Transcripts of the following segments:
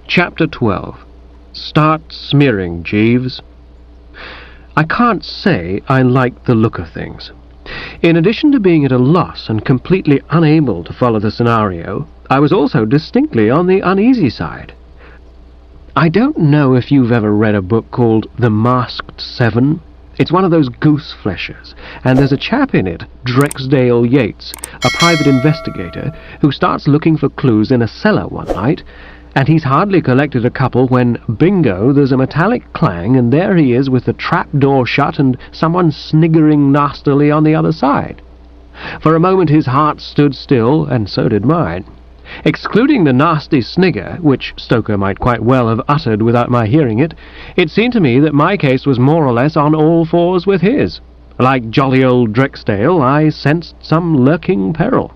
Chapter 12. Start smearing, Jeeves. I can't say I liked the look of things. In addition to being at a loss and completely unable to follow the scenario, I was also distinctly on the uneasy side. I don't know if you've ever read a book called The Masked Seven. It's one of those goose fleshers, and there's a chap in it, Drexdale Yates, a private investigator, who starts looking for clues in a cellar one night, and he's hardly collected a couple when, bingo, there's a metallic clang, and there he is with the trap door shut and someone sniggering nastily on the other side. For a moment his heart stood still, and so did mine. Excluding the nasty snigger, which Stoker might quite well have uttered without my hearing it, it seemed to me that my case was more or less on all fours with his. Like jolly old Drexdale, I sensed some lurking peril.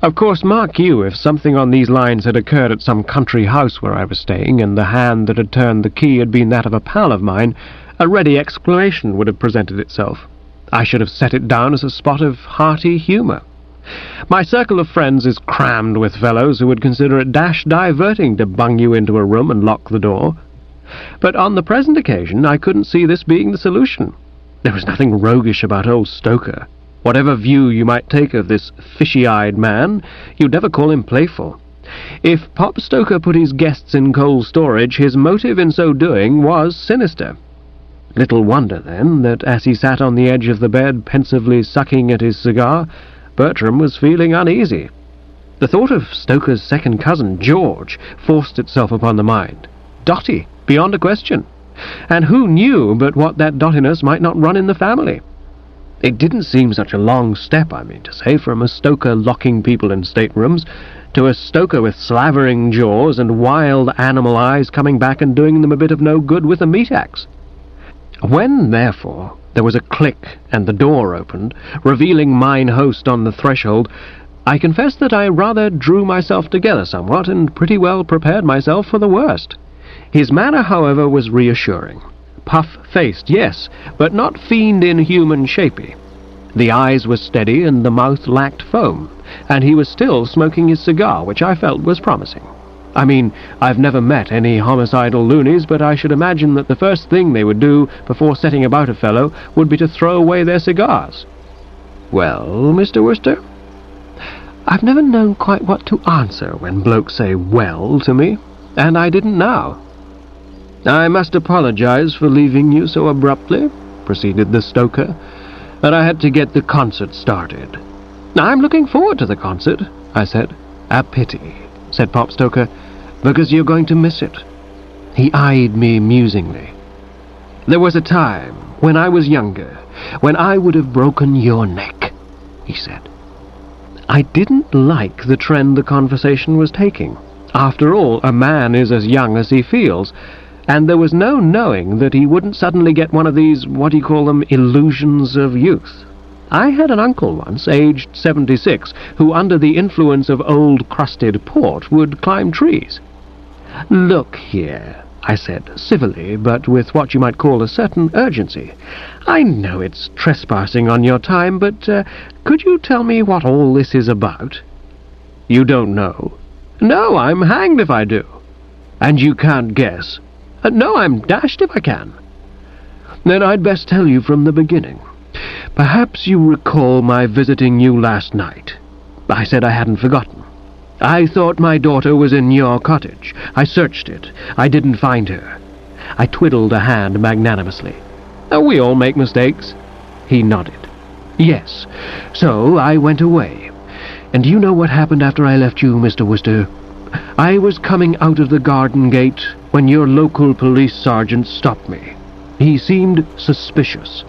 Of course, mark you, if something on these lines had occurred at some country house where I was staying, and the hand that had turned the key had been that of a pal of mine, a ready explanation would have presented itself. I should have set it down as a spot of hearty humour. My circle of friends is crammed with fellows who would consider it dash diverting to bung you into a room and lock the door. But on the present occasion I couldn't see this being the solution. There was nothing roguish about old Stoker. Whatever view you might take of this fishy-eyed man, you'd never call him playful. If Pop Stoker put his guests in cold storage, his motive in so doing was sinister. Little wonder, then, that as he sat on the edge of the bed pensively sucking at his cigar, Bertram was feeling uneasy. The thought of Stoker's second cousin, George, forced itself upon the mind. Dotty, beyond a question. And who knew but what that dottiness might not run in the family? It didn't seem such a long step, I mean to say, from a Stoker locking people in staterooms to a Stoker with slavering jaws and wild animal eyes coming back and doing them a bit of no good with a meat axe. When, therefore, there was a click and the door opened, revealing mine host on the threshold, I confess that I rather drew myself together somewhat and pretty well prepared myself for the worst. His manner, however, was reassuring. Puff-faced, yes, but not fiend-inhuman shapy. The eyes were steady and the mouth lacked foam, and he was still smoking his cigar, which I felt was promising. I mean, I've never met any homicidal loonies, but I should imagine that the first thing they would do before setting about a fellow would be to throw away their cigars. "Well, Mr. Wooster?" I've never known quite what to answer when blokes say "well" to me, and I didn't now. "I must apologize for leaving you so abruptly," proceeded the Stoker, "but I had to get the concert started." "I'm looking forward to the concert," I said. "A pity," said Pop Stoker, "because you're going to miss it." He eyed me musingly. "There was a time, when I was younger, when I would have broken your neck," he said. I didn't like the trend the conversation was taking. After all, a man is as young as he feels, and there was no knowing that he wouldn't suddenly get one of these, illusions of youth. I had an uncle once, aged 76, who under the influence of old crusted port would climb trees. "Look here," I said, civilly, but with what you might call a certain urgency. "I know it's trespassing on your time, but could you tell me what all this is about?" "You don't know?" "No, I'm hanged if I do." "And you can't guess?" "No, I'm dashed if I can." "Then I'd best tell you from the beginning. Perhaps you recall my visiting you last night. I said I hadn't forgotten. I thought my daughter was in your cottage. I searched it. I didn't find her." I twiddled a hand magnanimously. "We all make mistakes." He nodded. "Yes, so I went away. And do you know what happened after I left you, Mr. Wooster? I was coming out of the garden gate when your local police sergeant stopped me. He seemed suspicious."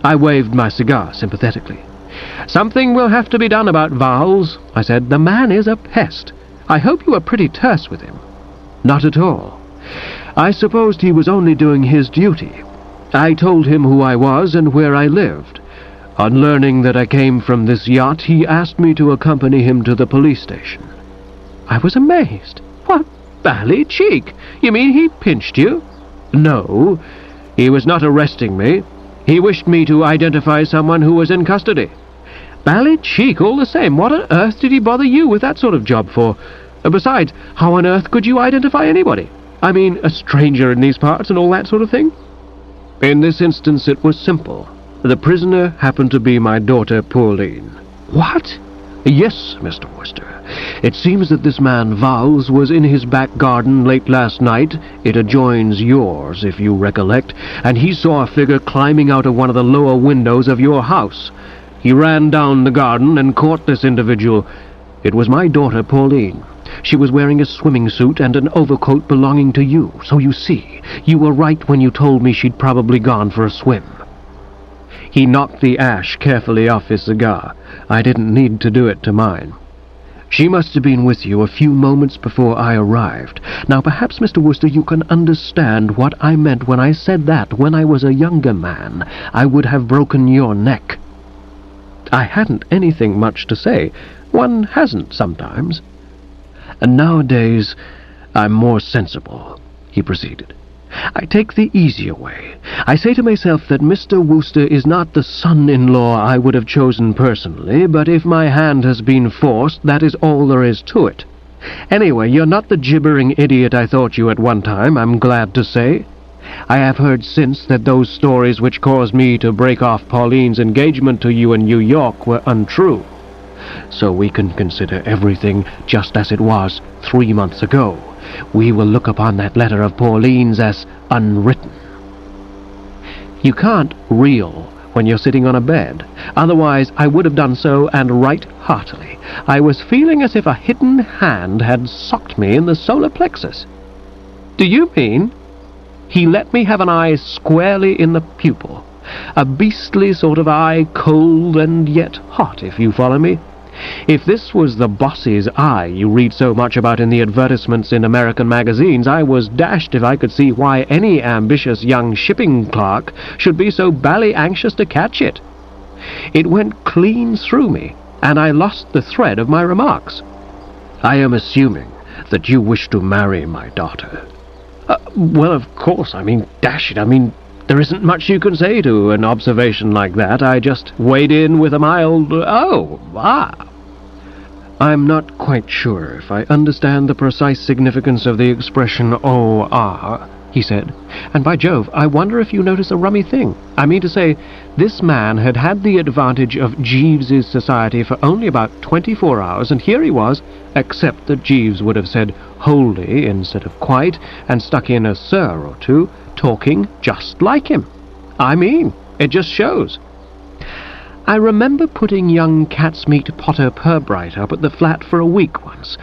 I waved my cigar sympathetically. "Something will have to be done about Vowles," I said. "The man is a pest. I hope you were pretty terse with him." "Not at all. I supposed he was only doing his duty. I told him who I was and where I lived. On learning that I came from this yacht, he asked me to accompany him to the police station." I was amazed. "What bally cheek! You mean he pinched you?" "No, he was not arresting me. He wished me to identify someone who was in custody." "Bally cheek all the same. What on earth did he bother you with that sort of job for?" Besides, how on earth could you identify anybody? I mean, a stranger in these parts and all that sort of thing? In this instance it was simple. The prisoner happened to be my daughter Pauline. What? Yes, Mr. Wooster. It seems that this man Vowles was in his back garden late last night. It adjoins yours, if you recollect, and he saw a figure climbing out of one of the lower windows of your house. He ran down the garden and caught this individual. It was my daughter Pauline. She was wearing a swimming suit and an overcoat belonging to you, so you see, you were right when you told me she'd probably gone for a swim. He knocked the ash carefully off his cigar. I didn't need to do it to mine. She must have been with you a few moments before I arrived. Now, perhaps, Mr. Wooster, you can understand what I meant when I said that, when I was a younger man, I would have broken your neck. I hadn't anything much to say. One hasn't sometimes. And nowadays, I'm more sensible, he proceeded. I take the easier way. I say to myself that Mr. Wooster is not the son-in-law I would have chosen personally, but if my hand has been forced, that is all there is to it. Anyway, you're not the gibbering idiot I thought you at one time, I'm glad to say. I have heard since that those stories which caused me to break off Pauline's engagement to you in New York were untrue. So we can consider everything just as it was 3 months ago. We will look upon that letter of Pauline's as unwritten. You can't reel when you're sitting on a bed. Otherwise I would have done so, and right heartily. I was feeling as if a hidden hand had socked me in the solar plexus. Do you mean? He let me have an eye squarely in the pupil. A beastly sort of eye, cold and yet hot, if you follow me. If this was the boss's eye you read so much about in the advertisements in American magazines, I was dashed if I could see why any ambitious young shipping clerk should be so bally anxious to catch it. It went clean through me, and I lost the thread of my remarks. I am assuming that you wish to marry my daughter. Well, of course, dash it, there isn't much you can say to an observation like that. I just weighed in with a mild, I'm not quite sure if I understand the precise significance of the expression "oh, he said. And by Jove, I wonder if you notice a rummy thing. I mean to say, this man had had the advantage of Jeeves's society for only about 24 hours, and here he was, except that Jeeves would have said wholly instead of quite, and stuck in a sir or two, talking just like him. It just shows. I remember putting young Catsmeat Potter Purbright up at the flat for a week once,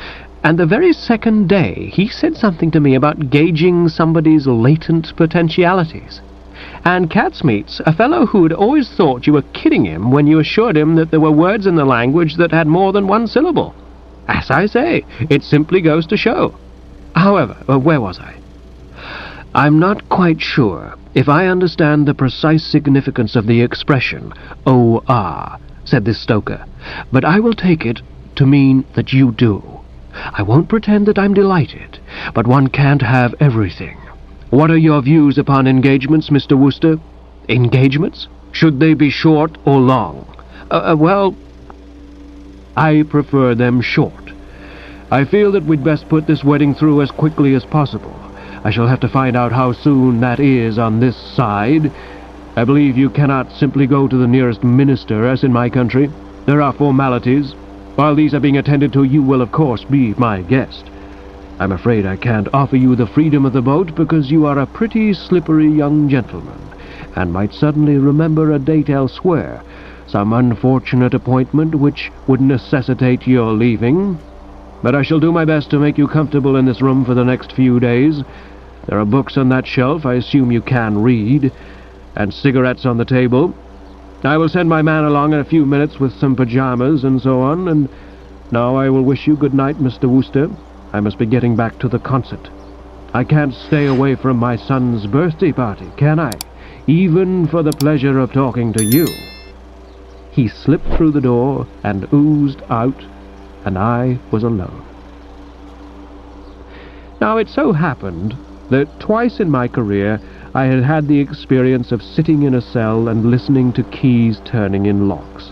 and the very second day he said something to me about gauging somebody's latent potentialities. And Catsmeat's a fellow who'd always thought you were kidding him when you assured him that there were words in the language that had more than one syllable. As I say, it simply goes to show. However, where was I? I'm not quite sure if I understand the precise significance of the expression, "oh, said this stoker, but I will take it to mean that you do. I won't pretend that I'm delighted, but one can't have everything. What are your views upon engagements, Mr. Wooster? Engagements? Should they be short or long? Well, I prefer them short. I feel that we'd best put this wedding through as quickly as possible. I shall have to find out how soon that is on this side. I believe you cannot simply go to the nearest minister, as in my country. There are formalities. While these are being attended to, you will, of course, be my guest. I'm afraid I can't offer you the freedom of the boat because you are a pretty slippery young gentleman, and might suddenly remember a date elsewhere, some unfortunate appointment which would necessitate your leaving. But I shall do my best to make you comfortable in this room for the next few days. There are books on that shelf I assume you can read, and cigarettes on the table. I will send my man along in a few minutes with some pajamas and so on, and now I will wish you good night, Mr. Wooster. I must be getting back to the concert. I can't stay away from my son's birthday party, can I? Even for the pleasure of talking to you. He slipped through the door and oozed out, and I was alone. Now it so happened that twice in my career I had had the experience of sitting in a cell and listening to keys turning in locks.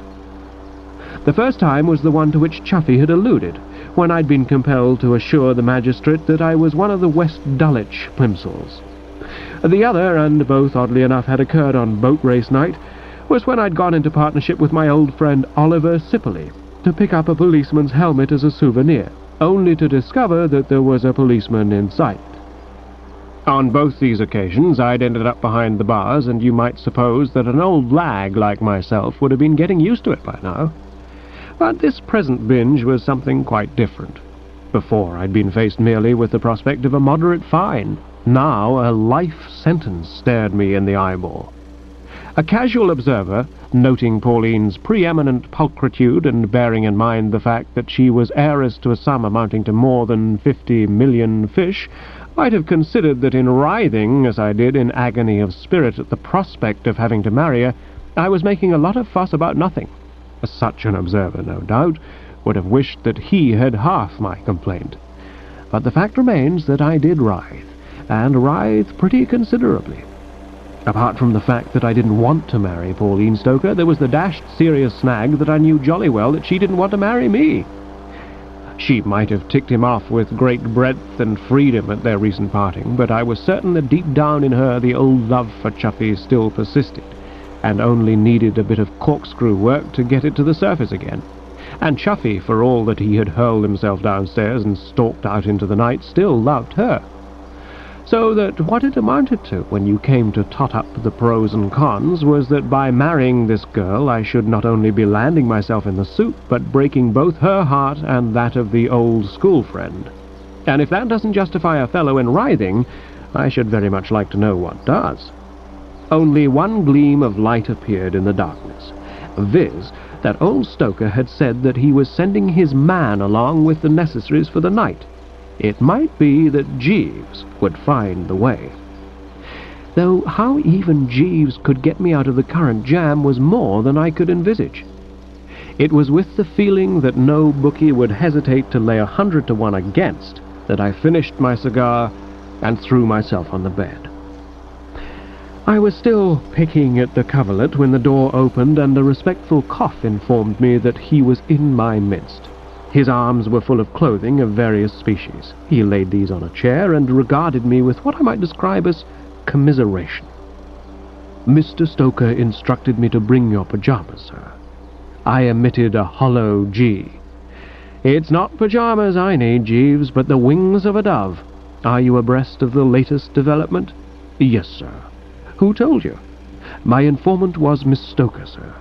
The first time was the one to which Chuffy had alluded, when I'd been compelled to assure the magistrate that I was one of the West Dulwich Plimsolls. The other, and both oddly enough had occurred on boat race night, was when I'd gone into partnership with my old friend Oliver Sipperley to pick up a policeman's helmet as a souvenir, only to discover that there was a policeman in sight. On both these occasions I'd ended up behind the bars, and you might suppose that an old lag like myself would have been getting used to it by now. But this present binge was something quite different. Before, I'd been faced merely with the prospect of a moderate fine. Now a life sentence stared me in the eyeball. A casual observer, noting Pauline's preeminent pulchritude and bearing in mind the fact that she was heiress to a sum amounting to more than 50 million fish, might have considered that in writhing, as I did, in agony of spirit at the prospect of having to marry her, I was making a lot of fuss about nothing. Such an observer, no doubt, would have wished that he had half my complaint. But the fact remains that I did writhe, and writhe pretty considerably. Apart from the fact that I didn't want to marry Pauline Stoker, there was the dashed serious snag that I knew jolly well that she didn't want to marry me. She might have ticked him off with great breadth and freedom at their recent parting, but I was certain that deep down in her the old love for Chuffy still persisted, and only needed a bit of corkscrew work to get it to the surface again. And Chuffy, for all that he had hurled himself downstairs and stalked out into the night, still loved her. So that what it amounted to, when you came to tot up the pros and cons, was that by marrying this girl I should not only be landing myself in the soup, but breaking both her heart and that of the old school friend. And if that doesn't justify a fellow in writhing, I should very much like to know what does. Only one gleam of light appeared in the darkness, viz., that old Stoker had said that he was sending his man along with the necessaries for the night. It might be that Jeeves would find the way. Though how even Jeeves could get me out of the current jam was more than I could envisage. It was with the feeling that no bookie would hesitate to lay 100 to 1 against that I finished my cigar and threw myself on the bed. I was still picking at the coverlet when the door opened and a respectful cough informed me that he was in my midst. His arms were full of clothing of various species. He laid these on a chair and regarded me with what I might describe as commiseration. "Mr. Stoker instructed me to bring your pyjamas, sir." I emitted a hollow G. "It's not pyjamas I need, Jeeves, but the wings of a dove. Are you abreast of the latest development?" "Yes, sir." "Who told you?" "My informant was Miss Stoker, sir."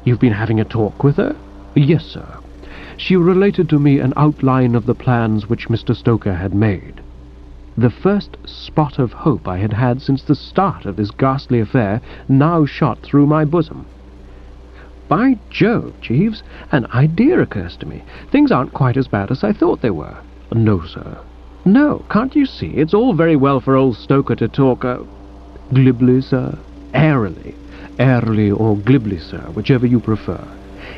"You've been having a talk with her?" "Yes, sir. She related to me an outline of the plans which Mr. Stoker had made." The first spot of hope I had had since the start of this ghastly affair now shot through my bosom. "By Jove, Jeeves, an idea occurs to me. Things aren't quite as bad as I thought they were." "No, sir." "No, can't you see? It's all very well for old Stoker to talk, glibly, sir? Airily or glibly, sir, whichever you prefer.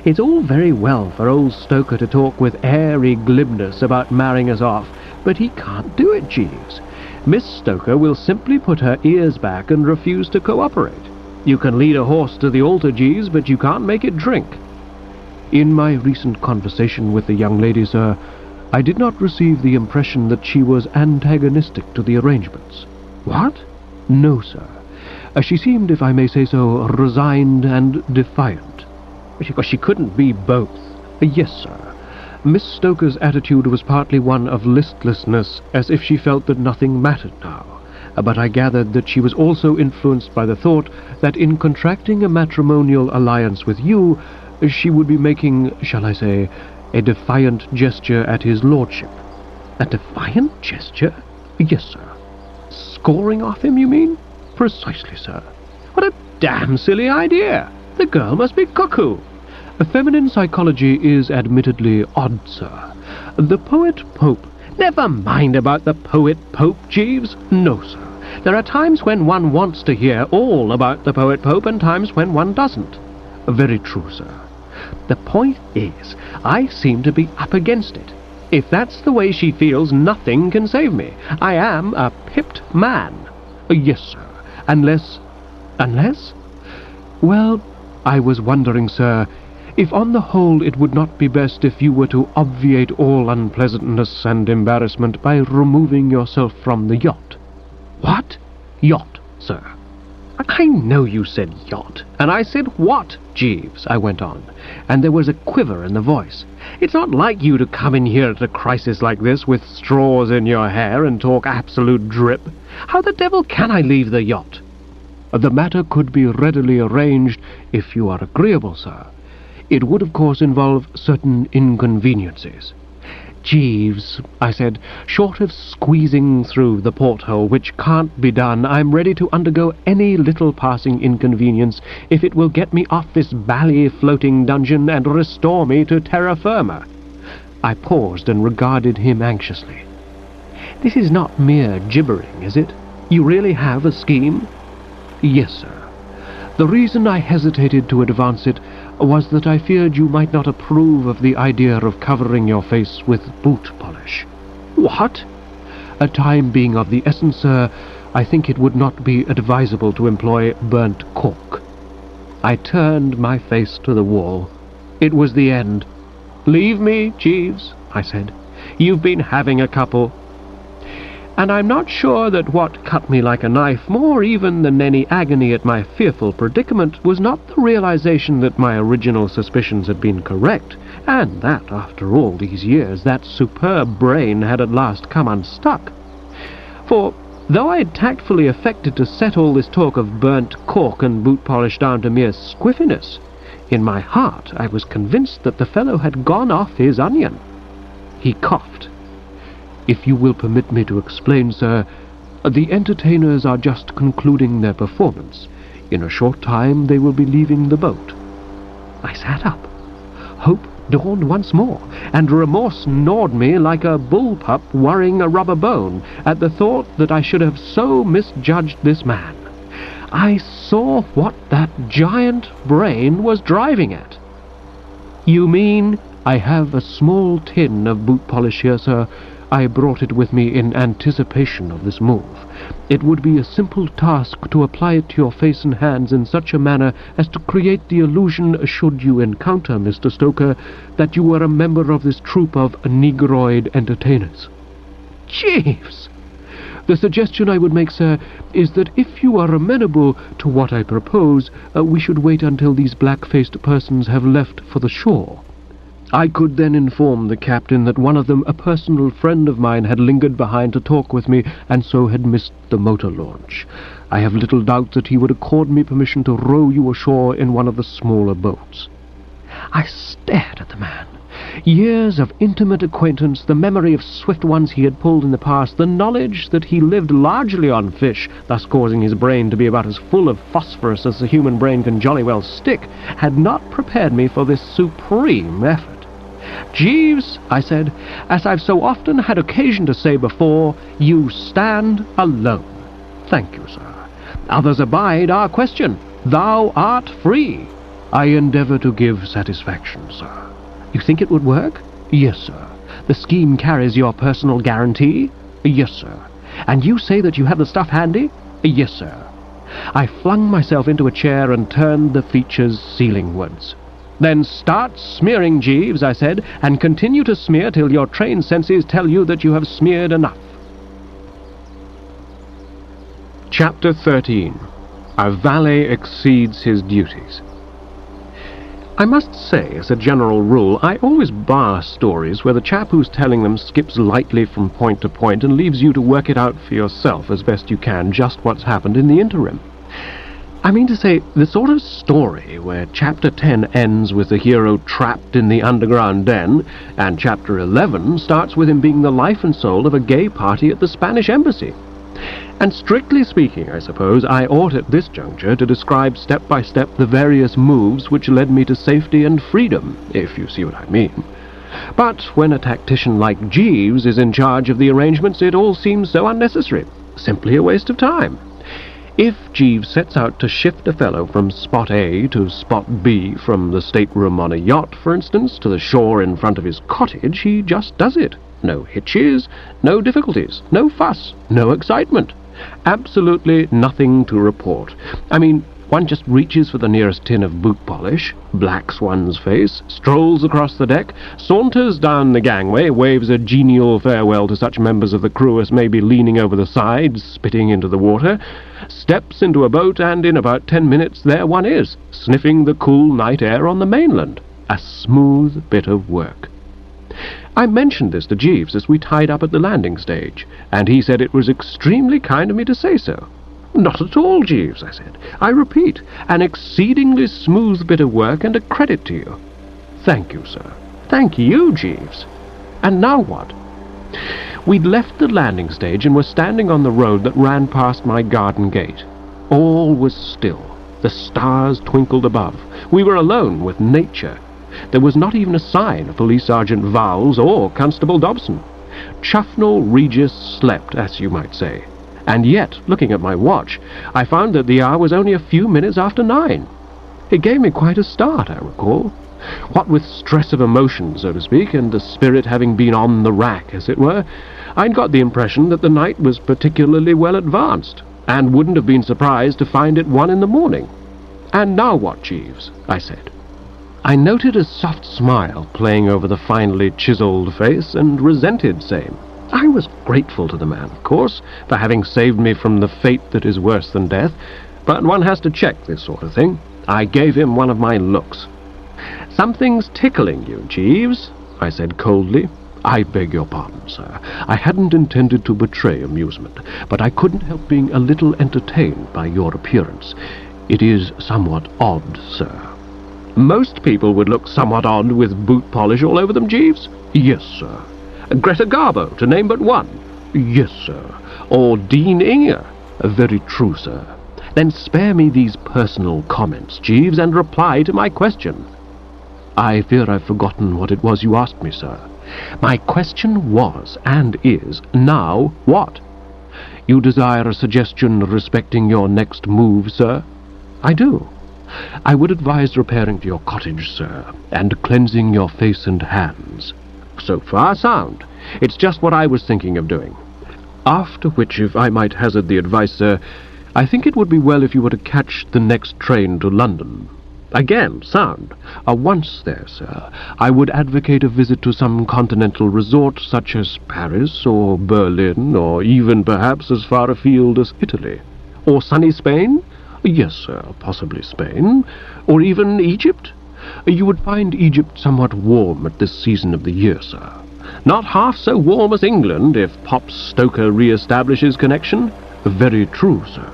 It's all very well for old Stoker to talk with airy glibness about marrying us off, but he can't do it, Jeeves. Miss Stoker will simply put her ears back and refuse to cooperate. You can lead a horse to the altar, Jeeves, but you can't make it drink. In my recent conversation with the young lady, sir, I did not receive the impression that she was antagonistic to the arrangements." "What?" "No, sir. She seemed, if I may say so, resigned and defiant." "She couldn't be both." "Yes, sir. Miss Stoker's attitude was partly one of listlessness, as if she felt that nothing mattered now, but I gathered that she was also influenced by the thought that in contracting a matrimonial alliance with you, she would be making, shall I say, a defiant gesture at his lordship." "A defiant gesture?" "Yes, sir." "Scoring off him, you mean?" "Precisely, sir." "What a damn silly idea! The girl must be cuckoo." "Feminine psychology is admittedly odd, sir. The poet Pope—" "Never mind about the poet Pope, Jeeves." "No, sir. There are times when one wants to hear all about the poet Pope and times when one doesn't." "Very true, sir." "The point is, I seem to be up against it. If that's the way she feels, nothing can save me. I am a pipped man." "Yes, sir. Unless—" "Unless?" "Well, I was wondering, sir, If on the whole it would not be best if you were to obviate all unpleasantness and embarrassment by removing yourself from the yacht." "What? Yacht, sir?" "I know you said yacht, and I said what, Jeeves," I went on, and there was a quiver in the voice. "It's not like you to come in here at a crisis like this with straws in your hair and talk absolute drip. How the devil can I leave the yacht?" "The matter could be readily arranged if you are agreeable, sir. It would, of course, involve certain inconveniences." "Jeeves," I said, "short of squeezing through the porthole, which can't be done, I'm ready to undergo any little passing inconvenience if it will get me off this bally-floating dungeon and restore me to terra firma." I paused and regarded him anxiously. "This is not mere gibbering, is it? You really have a scheme?" "Yes, sir. The reason I hesitated to advance it was that I feared you might not approve of the idea of covering your face with boot polish." "What?" "Time being of the essence, sir, I think it would not be advisable to employ burnt cork." I turned my face to the wall. It was the end. "Leave me, Jeeves," I said. "You've been having a couple." And I'm not sure that what cut me like a knife more even than any agony at my fearful predicament was not the realization that my original suspicions had been correct, and that, after all these years, that superb brain had at last come unstuck. For, though I had tactfully affected to set all this talk of burnt cork and boot polish down to mere squiffiness, in my heart I was convinced that the fellow had gone off his onion. He coughed. "If you will permit me to explain, sir, the entertainers are just concluding their performance. In a short time they will be leaving the boat." I sat up. Hope dawned once more, and remorse gnawed me like a bull-pup worrying a rubber bone at the thought that I should have so misjudged this man. I saw what that giant brain was driving at. "You mean—" "I have a small tin of boot polish here, sir. I brought it with me in anticipation of this move. It would be a simple task to apply it to your face and hands in such a manner as to create the illusion, should you encounter Mr. Stoker, that you were a member of this troupe of negroid entertainers." "Jeeves!" "The suggestion I would make, sir, is that if you are amenable to what I propose, we should wait until these black-faced persons have left for the shore. I could then inform the captain that one of them, a personal friend of mine, had lingered behind to talk with me, and so had missed the motor launch. I have little doubt that he would accord me permission to row you ashore in one of the smaller boats." I stared at the man. Years of intimate acquaintance, the memory of swift ones he had pulled in the past, the knowledge that he lived largely on fish, thus causing his brain to be about as full of phosphorus as the human brain can jolly well stick, had not prepared me for this supreme effort. "Jeeves," I said, "as I've so often had occasion to say before, you stand alone." "Thank you, sir." "Others abide our question. Thou art free." "I endeavour to give satisfaction, sir." "You think it would work?" "Yes, sir." "The scheme carries your personal guarantee?" "Yes, sir." "And you say that you have the stuff handy?" "Yes, sir." I flung myself into a chair and turned the features ceilingwards. "Then start smearing, Jeeves," I said, "and continue to smear till your trained senses tell you that you have smeared enough." Chapter 13. A Valet Exceeds His Duties. I must say, as a general rule, I always bar stories where the chap who's telling them skips lightly from point to point and leaves you to work it out for yourself as best you can just what's happened in the interim. I mean to say, the sort of story where Chapter 10 ends with the hero trapped in the underground den, and Chapter 11 starts with him being the life and soul of a gay party at the Spanish embassy. And strictly speaking, I suppose, I ought at this juncture to describe step by step the various moves which led me to safety and freedom, if you see what I mean. But when a tactician like Jeeves is in charge of the arrangements, it all seems so unnecessary, simply a waste of time. If Jeeves sets out to shift a fellow from spot A to spot B, from the stateroom on a yacht, for instance, to the shore in front of his cottage, he just does it. No hitches, no difficulties, no fuss, no excitement. Absolutely nothing to report. I mean, One just reaches for the nearest tin of boot polish, blacks one's face, strolls across the deck, saunters down the gangway, waves a genial farewell to such members of the crew as may be leaning over the sides, spitting into the water, steps into a boat, and in about 10 minutes there one is, sniffing the cool night air on the mainland. A smooth bit of work. I mentioned this to Jeeves as we tied up at the landing stage, and he said it was extremely kind of me to say so. "Not at all, Jeeves," I said. "I repeat, an exceedingly smooth bit of work and a credit to you." "Thank you, sir." "Thank you, Jeeves." And now what? We'd left the landing stage and were standing on the road that ran past my garden gate. All was still. The stars twinkled above. We were alone with nature. There was not even a sign of Police Sergeant Vowles or Constable Dobson. Chufnell Regis slept, as you might say. And yet, looking at my watch, I found that the hour was only a few minutes after 9. It gave me quite a start, I recall. What with stress of emotion, so to speak, and the spirit having been on the rack, as it were, I'd got the impression that the night was particularly well advanced, and wouldn't have been surprised to find it 1 in the morning. "And now what, Jeeves?" I said. I noted a soft smile playing over the finely chiselled face, and resented same. I was grateful to the man, of course, for having saved me from the fate that is worse than death, but one has to check this sort of thing. I gave him one of my looks. "Something's tickling you, Jeeves," I said coldly. "I beg your pardon, sir. I hadn't intended to betray amusement, but I couldn't help being a little entertained by your appearance. It is somewhat odd, sir." "Most people would look somewhat odd with boot polish all over them, Jeeves." "Yes, sir." "Greta Garbo, to name but one." "Yes, sir." "Or Dean Inger." "Very true, sir." "Then spare me these personal comments, Jeeves, and reply to my question." "I fear I've forgotten what it was you asked me, sir." "My question was, and is, now what?" "You desire a suggestion respecting your next move, sir?" "I do. I would advise repairing to your cottage, sir, and cleansing your face and hands." "So far sound. It's just what I was thinking of doing." "After which, if I might hazard the advice, sir, I think it would be well if you were to catch the next train to London." "Again, sound. Once there, sir, I would advocate a visit to some continental resort such as Paris or Berlin, or even perhaps as far afield as Italy." "Or sunny Spain?" "Yes, sir, possibly Spain, or even Egypt. You would find Egypt somewhat warm at this season of the year, sir." "Not half so warm as England, if Pop Stoker re-establishes connection." "Very true, sir."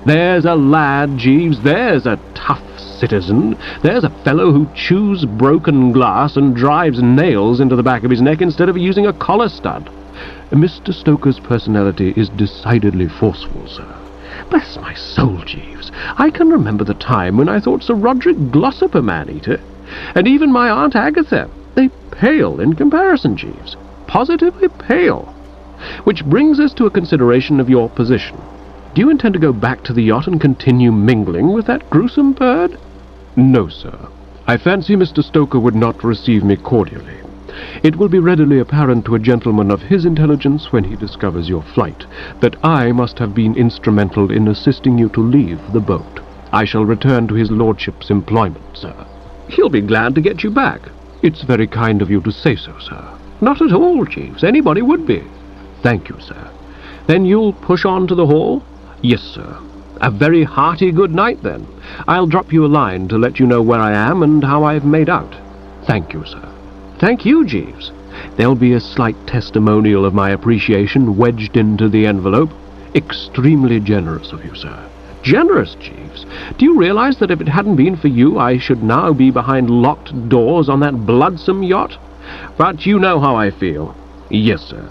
"There's a lad, Jeeves, there's a tough citizen. There's a fellow who chews broken glass and drives nails into the back of his neck instead of using a collar stud." "Mr. Stoker's personality is decidedly forceful, sir." "Bless my soul, Jeeves, I can remember the time when I thought Sir Roderick Glossop a man-eater, and even my Aunt Agatha. They pale in comparison, Jeeves. Positively pale. Which brings us to a consideration of your position. Do you intend to go back to the yacht and continue mingling with that gruesome bird?" "No, sir. I fancy Mr. Stoker would not receive me cordially. It will be readily apparent to a gentleman of his intelligence when he discovers your flight that I must have been instrumental in assisting you to leave the boat. I shall return to his lordship's employment, sir." "He'll be glad to get you back." "It's very kind of you to say so, sir." "Not at all, Jeeves. Anybody would be." "Thank you, sir." "Then you'll push on to the Hall?" "Yes, sir." "A very hearty good night, then. I'll drop you a line to let you know where I am and how I've made out." "Thank you, sir." "Thank you, Jeeves. There'll be a slight testimonial of my appreciation wedged into the envelope. Extremely generous of you, sir." "Generous, Jeeves? Do you realize that if it hadn't been for you, I should now be behind locked doors on that bloodsome yacht? But you know how I feel." "Yes, sir."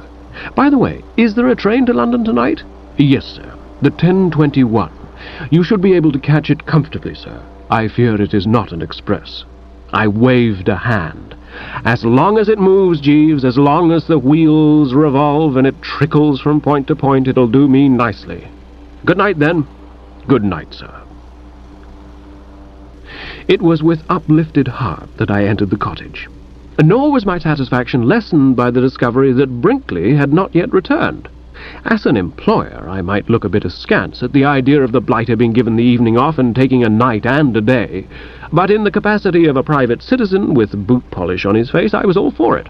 "By the way, is there a train to London tonight?" "Yes, sir. The 10:21. You should be able to catch it comfortably, sir. I fear it is not an express." I waved a hand. "As long as it moves, Jeeves, as long as the wheels revolve and it trickles from point to point, it'll do me nicely. Good night, then." "Good night, sir." It was with uplifted heart that I entered the cottage. Nor was my satisfaction lessened by the discovery that Brinkley had not yet returned. As an employer, I might look a bit askance at the idea of the blighter being given the evening off and taking a night and a day, but in the capacity of a private citizen with boot polish on his face, I was all for it.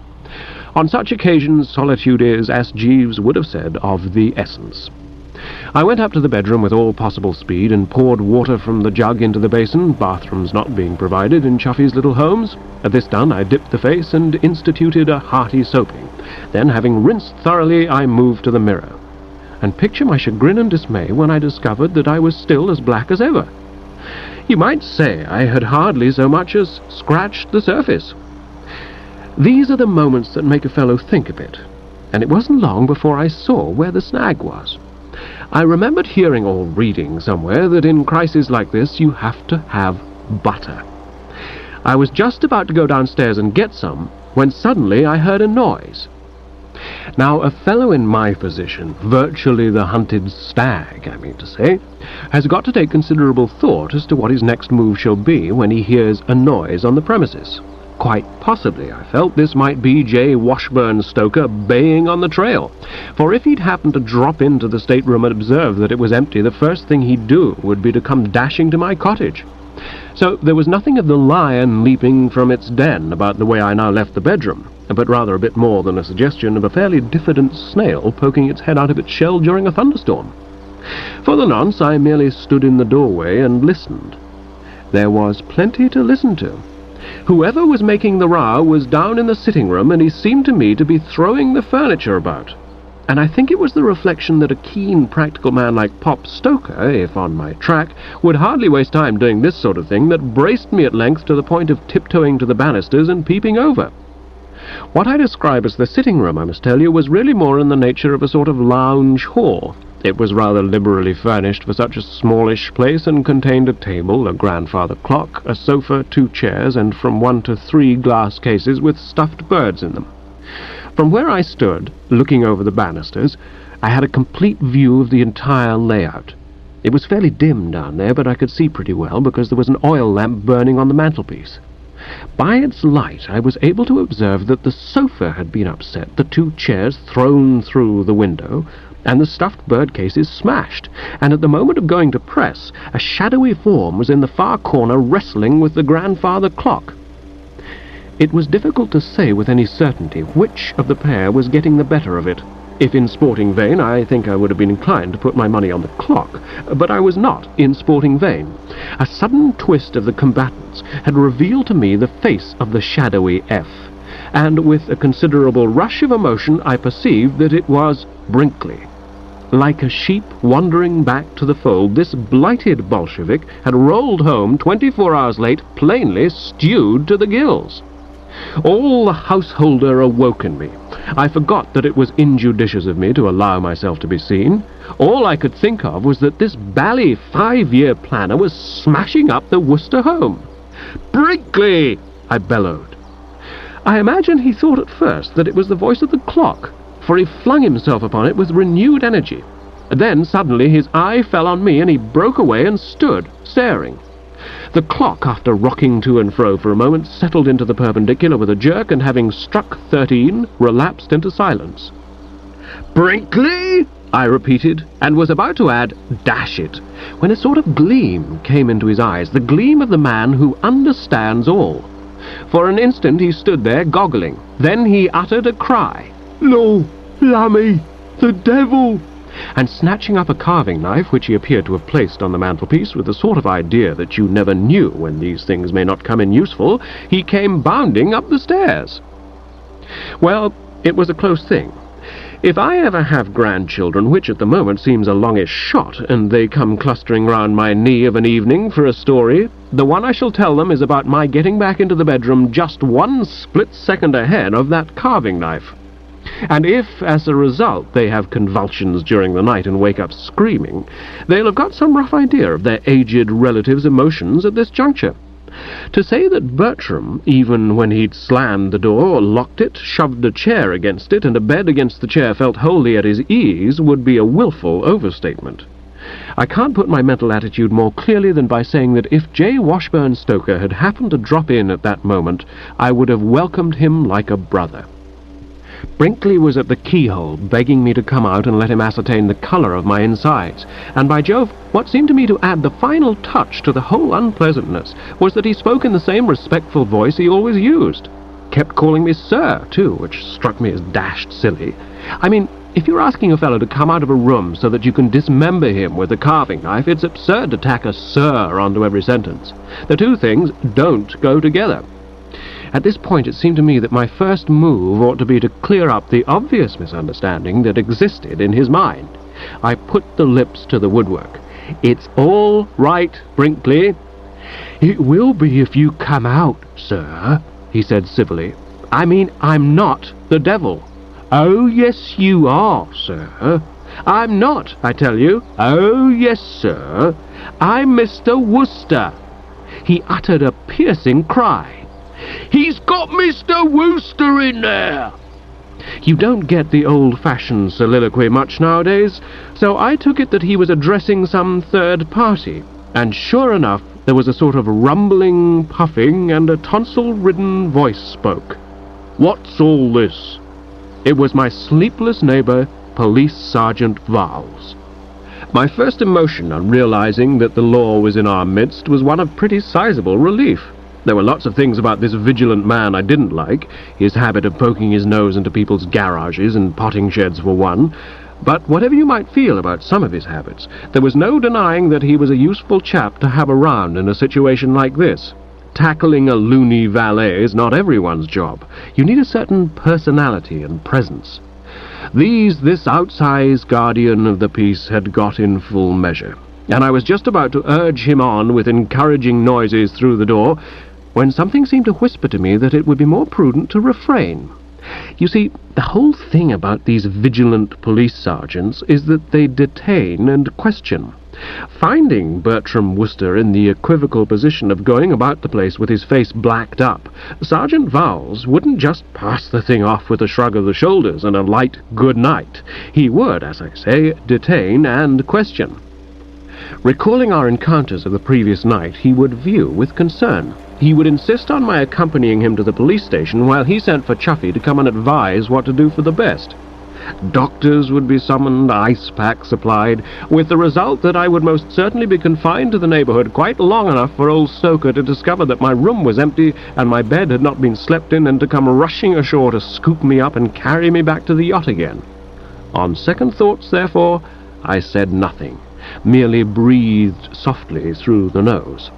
On such occasions, solitude is, as Jeeves would have said, of the essence. I went up to the bedroom with all possible speed and poured water from the jug into the basin, bathrooms not being provided in Chuffy's little homes. At this done, I dipped the face and instituted a hearty soaping. Then, having rinsed thoroughly, I moved to the mirror. And picture my chagrin and dismay when I discovered that I was still as black as ever. You might say I had hardly so much as scratched the surface. These are the moments that make a fellow think a bit, and it wasn't long before I saw where the snag was. I remembered hearing or reading somewhere that in crises like this you have to have butter. I was just about to go downstairs and get some when suddenly I heard a noise. Now, a fellow in my position, virtually the hunted stag, I mean to say, has got to take considerable thought as to what his next move shall be when he hears a noise on the premises. Quite possibly, I felt, this might be J. Washburn-Stoker baying on the trail, for if he'd happened to drop into the stateroom and observe that it was empty, the first thing he'd do would be to come dashing to my cottage. So there was nothing of the lion leaping from its den about the way I now left the bedroom, but rather a bit more than a suggestion of a fairly diffident snail poking its head out of its shell during a thunderstorm. For the nonce, I merely stood in the doorway and listened. There was plenty to listen to. Whoever was making the row was down in the sitting room, and he seemed to me to be throwing the furniture about. And I think it was the reflection that a keen, practical man like Pop Stoker, if on my track, would hardly waste time doing this sort of thing that braced me at length to the point of tiptoeing to the banisters and peeping over. What I describe as the sitting room, I must tell you, was really more in the nature of a sort of lounge hall. It was rather liberally furnished for such a smallish place, and contained a table, a grandfather clock, a sofa, 2 chairs, and from 1 to 3 glass cases with stuffed birds in them. From where I stood, looking over the banisters, I had a complete view of the entire layout. It was fairly dim down there, but I could see pretty well, because there was an oil lamp burning on the mantelpiece. By its light I was able to observe that the sofa had been upset, the 2 chairs thrown through the window, and the stuffed bird cases smashed, and at the moment of going to press, a shadowy form was in the far corner wrestling with the grandfather clock. It was difficult to say with any certainty which of the pair was getting the better of it. If in sporting vein, I think I would have been inclined to put my money on the clock, but I was not in sporting vein. A sudden twist of the combatants had revealed to me the face of the shadowy F, and with a considerable rush of emotion I perceived that it was Brinkley. Like a sheep wandering back to the fold, this blighted Bolshevik had rolled home 24 hours late, plainly stewed to the gills. All the householder awoke in me. I forgot that it was injudicious of me to allow myself to be seen. All I could think of was that this bally 5-year planner was smashing up the Wooster home. "Brinkley!" I bellowed. I imagine he thought at first that it was the voice of the clock, for he flung himself upon it with renewed energy. Then suddenly his eye fell on me, and he broke away and stood, staring. The clock, after rocking to and fro for a moment, settled into the perpendicular with a jerk, and having struck 13, relapsed into silence. "Brinkley!" I repeated, and was about to add, "Dash it," when a sort of gleam came into his eyes, the gleam of the man who understands all. For an instant he stood there, goggling. Then he uttered a cry. "No, Lammy, the devil!" And snatching up a carving knife, which he appeared to have placed on the mantelpiece with the sort of idea that you never knew when these things may not come in useful, he came bounding up the stairs. Well, it was a close thing. If I ever have grandchildren, which at the moment seems a longish shot, and they come clustering round my knee of an evening for a story, the one I shall tell them is about my getting back into the bedroom just 1 split second ahead of that carving knife. And if, as a result, they have convulsions during the night and wake up screaming, they'll have got some rough idea of their aged relative's emotions at this juncture. To say that Bertram, even when he'd slammed the door, locked it, shoved a chair against it, and a bed against the chair, felt wholly at his ease, would be a willful overstatement. I can't put my mental attitude more clearly than by saying that if J. Washburn-Stoker had happened to drop in at that moment, I would have welcomed him like a brother. Brinkley was at the keyhole, begging me to come out and let him ascertain the colour of my insides, and by Jove, what seemed to me to add the final touch to the whole unpleasantness was that he spoke in the same respectful voice he always used. Kept calling me sir, too, which struck me as dashed silly. I mean, if you're asking a fellow to come out of a room so that you can dismember him with a carving knife, it's absurd to tack a sir onto every sentence. The two things don't go together. At this point it seemed to me that my first move ought to be to clear up the obvious misunderstanding that existed in his mind. I put the lips to the woodwork. "It's all right, Brinkley." "It will be if you come out, sir," he said civilly. "I mean, I'm not the devil." "Oh, yes, you are, sir." "I'm not, I tell you." "Oh, yes, sir." "I'm Mr. Wooster." He uttered a piercing cry. "He's got Mr. Wooster in there!" You don't get the old-fashioned soliloquy much nowadays, so I took it that he was addressing some third party, and sure enough, there was a sort of rumbling, puffing, and a tonsil-ridden voice spoke. "What's all this?" It was my sleepless neighbour, Police Sergeant Vowles. My first emotion on realizing that the law was in our midst was one of pretty sizable relief. There were lots of things about this vigilant man I didn't like, his habit of poking his nose into people's garages and potting sheds for one, but whatever you might feel about some of his habits, there was no denying that he was a useful chap to have around in a situation like this. Tackling a loony valet is not everyone's job. You need a certain personality and presence. This outsized guardian of the peace had got in full measure, and I was just about to urge him on with encouraging noises through the door, when something seemed to whisper to me that it would be more prudent to refrain. You see, the whole thing about these vigilant police sergeants is that they detain and question. Finding Bertram Wooster in the equivocal position of going about the place with his face blacked up, Sergeant Vowles wouldn't just pass the thing off with a shrug of the shoulders and a light good night. He would, as I say, detain and question. Recalling our encounters of the previous night, he would view with concern. He would insist on my accompanying him to the police station while he sent for Chuffy to come and advise what to do for the best. Doctors would be summoned, ice packs supplied, with the result that I would most certainly be confined to the neighbourhood quite long enough for old Stoker to discover that my room was empty and my bed had not been slept in, and to come rushing ashore to scoop me up and carry me back to the yacht again. On second thoughts, therefore, I said nothing, merely breathed softly through the nose.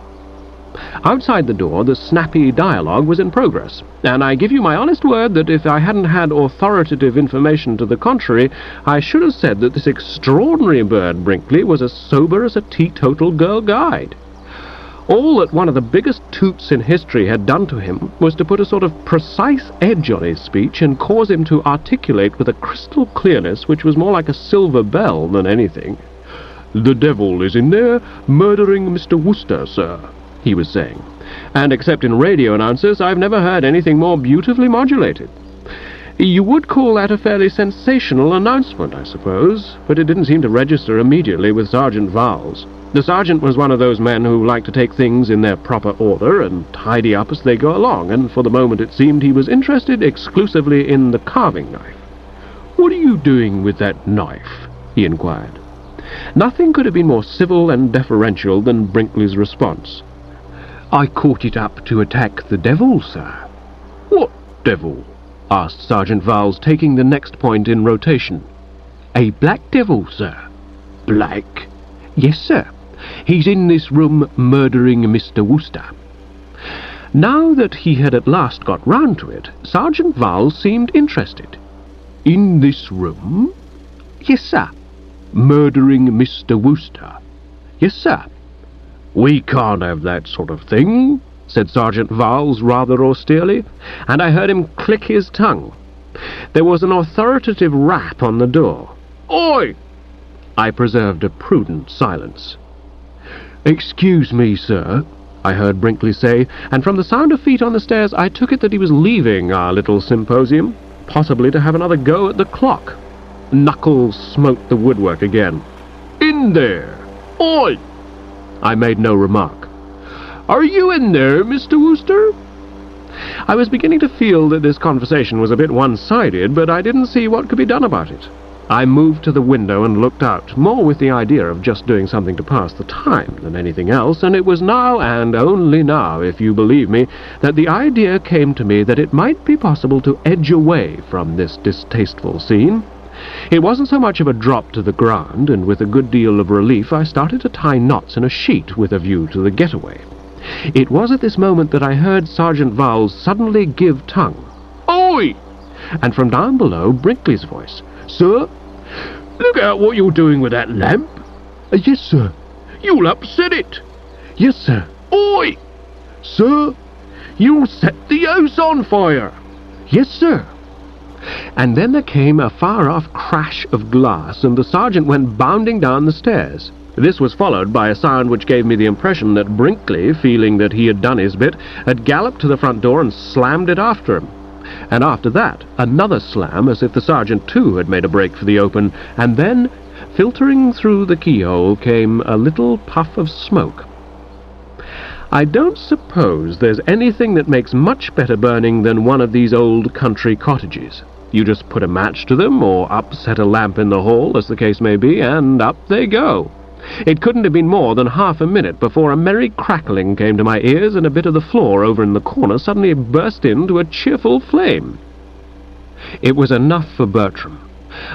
Outside the door, the snappy dialogue was in progress, and I give you my honest word that if I hadn't had authoritative information to the contrary, I should have said that this extraordinary bird Brinkley was as sober as a teetotal girl guide. All that one of the biggest toots in history had done to him was to put a sort of precise edge on his speech and cause him to articulate with a crystal clearness which was more like a silver bell than anything. "The devil is in there, murdering Mr. Wooster, sir," he was saying, and except in radio announcers, I've never heard anything more beautifully modulated. You would call that a fairly sensational announcement, I suppose, but it didn't seem to register immediately with Sergeant Vowles. The sergeant was one of those men who like to take things in their proper order and tidy up as they go along, and for the moment it seemed he was interested exclusively in the carving knife. "What are you doing with that knife?" he inquired. Nothing could have been more civil and deferential than Brinkley's response. "I caught it up to attack the devil, sir." "What devil?" asked Sergeant Vowles, taking the next point in rotation. "A black devil, sir." "Black?" "Yes, sir. He's in this room murdering Mr. Wooster." Now that he had at last got round to it, Sergeant Vowles seemed interested. "In this room?" "Yes, sir." "Murdering Mr. Wooster?" "Yes, sir." "We can't have that sort of thing," said Sergeant Vowles rather austerely, and I heard him click his tongue. There was an authoritative rap on the door. "Oi!" I preserved a prudent silence. "Excuse me, sir," I heard Brinkley say, and from the sound of feet on the stairs I took it that he was leaving our little symposium, possibly to have another go at the clock. Knuckles smote the woodwork again. "In there! Oi!" I made no remark. "Are you in there, Mr. Wooster?" I was beginning to feel that this conversation was a bit one-sided, but I didn't see what could be done about it. I moved to the window and looked out, more with the idea of just doing something to pass the time than anything else, and it was now, and only now, if you believe me, that the idea came to me that it might be possible to edge away from this distasteful scene. It wasn't so much of a drop to the ground, and with a good deal of relief I started to tie knots in a sheet with a view to the getaway. It was at this moment that I heard Sergeant Vowles suddenly give tongue. "Oi!" And from down below, Brinkley's voice. "Sir, look out what you're doing with that lamp." "Yes, sir." "You'll upset it." "Yes, sir." "Oi!" "Sir." "You'll set the house on fire." "Yes, sir." And then there came a far-off crash of glass, and the sergeant went bounding down the stairs. This was followed by a sound which gave me the impression that Brinkley, feeling that he had done his bit, had galloped to the front door and slammed it after him. And after that, another slam, as if the sergeant too had made a break for the open, and then, filtering through the keyhole, came a little puff of smoke. I don't suppose there's anything that makes much better burning than one of these old country cottages. You just put a match to them, or upset a lamp in the hall, as the case may be, and up they go. It couldn't have been more than half a minute before a merry crackling came to my ears, and a bit of the floor over in the corner suddenly burst into a cheerful flame. It was enough for Bertram.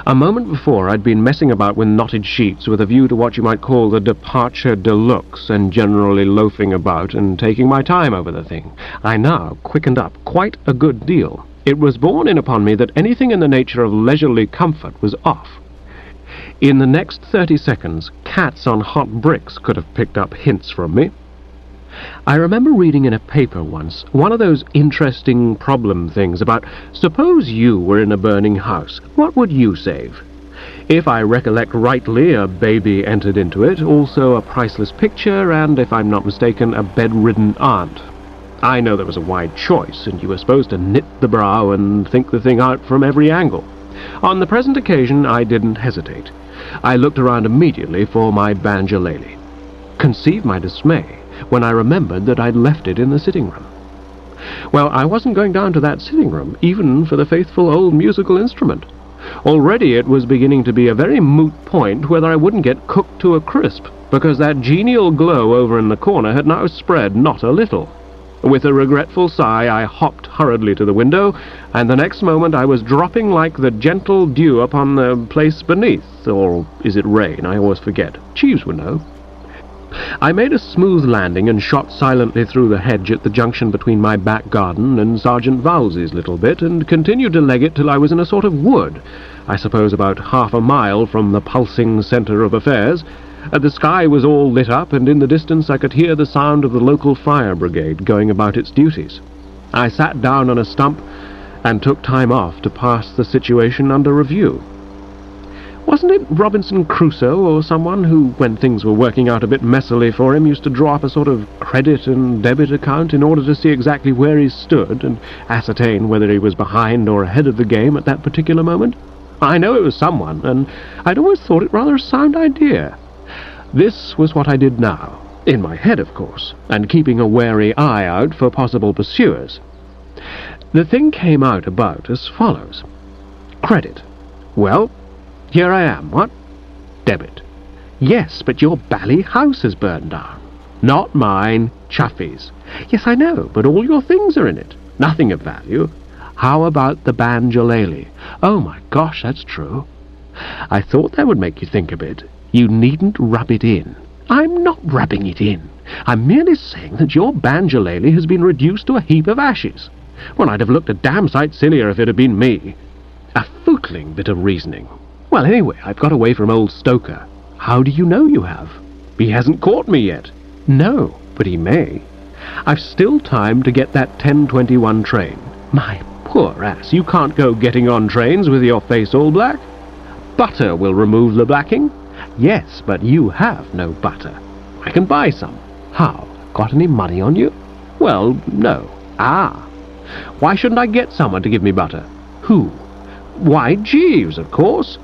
A moment before I'd been messing about with knotted sheets with a view to what you might call the departure de luxe, and generally loafing about and taking my time over the thing. I now quickened up quite a good deal. It was borne in upon me that anything in the nature of leisurely comfort was off. In the next 30 seconds, cats on hot bricks could have picked up hints from me. I remember reading in a paper once one of those interesting problem things about, suppose you were in a burning house, what would you save? If I recollect rightly, a baby entered into it, also a priceless picture, and, if I'm not mistaken, a bedridden aunt. I know there was a wide choice, and you were supposed to knit the brow and think the thing out from every angle. On the present occasion I didn't hesitate. I looked around immediately for my banjolele. Conceive my dismay when I remembered that I'd left it in the sitting room. Well, I wasn't going down to that sitting room, even for the faithful old musical instrument. Already it was beginning to be a very moot point whether I wouldn't get cooked to a crisp, because that genial glow over in the corner had now spread not a little. With a regretful sigh I hopped hurriedly to the window, and the next moment I was dropping like the gentle dew upon the place beneath, or is it rain? I always forget. Jeeves would know. I made a smooth landing and shot silently through the hedge at the junction between my back garden and Sergeant Vowles's little bit, and continued to leg it till I was in a sort of wood, I suppose about half a mile from the pulsing centre of affairs. The sky was all lit up, and in the distance I could hear the sound of the local fire brigade going about its duties. I sat down on a stump and took time off to pass the situation under review. Wasn't it Robinson Crusoe or someone who, when things were working out a bit messily for him, used to draw up a sort of credit and debit account in order to see exactly where he stood and ascertain whether he was behind or ahead of the game at that particular moment? I know it was someone, and I'd always thought it rather a sound idea. This was what I did now, in my head, of course, and keeping a wary eye out for possible pursuers. The thing came out about as follows. Credit. Well, here I am, what? Debit. Yes, but your bally house has burned down. Not mine, Chuffy's. Yes, I know, but all your things are in it. Nothing of value. How about the banjolele? Oh, my gosh, that's true. I thought that would make you think a bit. You needn't rub it in. I'm not rubbing it in. I'm merely saying that your banjolele has been reduced to a heap of ashes. Well, I'd have looked a damn sight sillier if it had been me. A footling bit of reasoning. Well, anyway, I've got away from old Stoker. How do you know you have? He hasn't caught me yet. No, but he may. I've still time to get that 10:21 train. My poor ass, you can't go getting on trains with your face all black. Butter will remove the blacking. Yes, but you have no butter. I can buy some. How? Got any money on you? Well, no. Ah. Why shouldn't I get someone to give me butter? Who? Why, Jeeves, of course.